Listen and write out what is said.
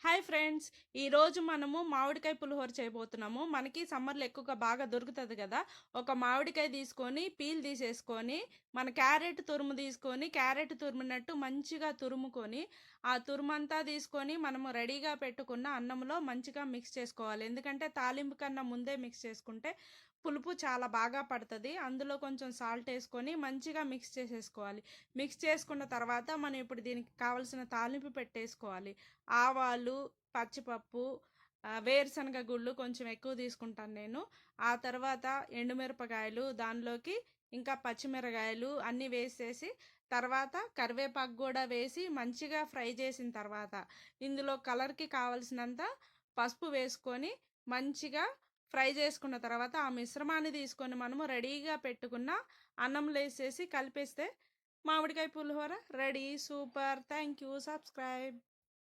Hi friends! ఈరోజు మనము మామిడికాయ పులిహోర చేయబోతున్నాము. మనకి సమ్మర్‌లో ఎక్కువగా బాగా దొరుకుతది గదా! ఒక మామిడికాయ తీసుకొని, పీల్ తీసేసుకొని, మన క్యారెట్ తురుము తీసుకొని, క్యారెట్ తురిమినట్టు మంచిగా తురుముకొని, ఆ తురుమంతా తీసుకొని మనము రెడీగా పెట్టుకున్న అన్నంలో మంచిగా మిక్స్ చేసుకోవాలి. ఎందుకంటే తాలింపు కన్నా ముందే మిక్స్ చేసుకుంటే పులుపు చాలా బాగా పడతది. అందులో కొంచెం సాల్ట్ ఏసుకొని మంచిగా మిక్స్ చేసేసుకోవాలి. మిక్స్ చేసుకున్న తర్వాత మనం ఇప్పుడు దీనికి కావాల్సిన తాలింపు పెట్టేసుకోవాలి. ఆవాలు, పచ్చిపప్పు, వేరుశనగ గుళ్ళు కొంచెం ఎక్కువ తీసుకుంటాను నేను. ఆ తర్వాత ఎండుమిరపకాయలు, దానిలోకి ఇంకా పచ్చిమిరకాయలు అన్నీ వేసేసి, తర్వాత కరివేపాకు గూడా వేసి మంచిగా ఫ్రై చేసిన తర్వాత, ఇందులో కలర్‌కి కావాల్సినంత పసుపు వేసుకొని, మంచిగా ఫ్రై చేసుకున్న తర్వాత, ఆ మిశ్రమాన్ని తీసుకొని మనము రెడీగా పెట్టుకున్న అన్నంలో ఏసేసి కలిపేస్తే మామిడికాయ పులిహోర ready. Super! Thank you. Subscribe.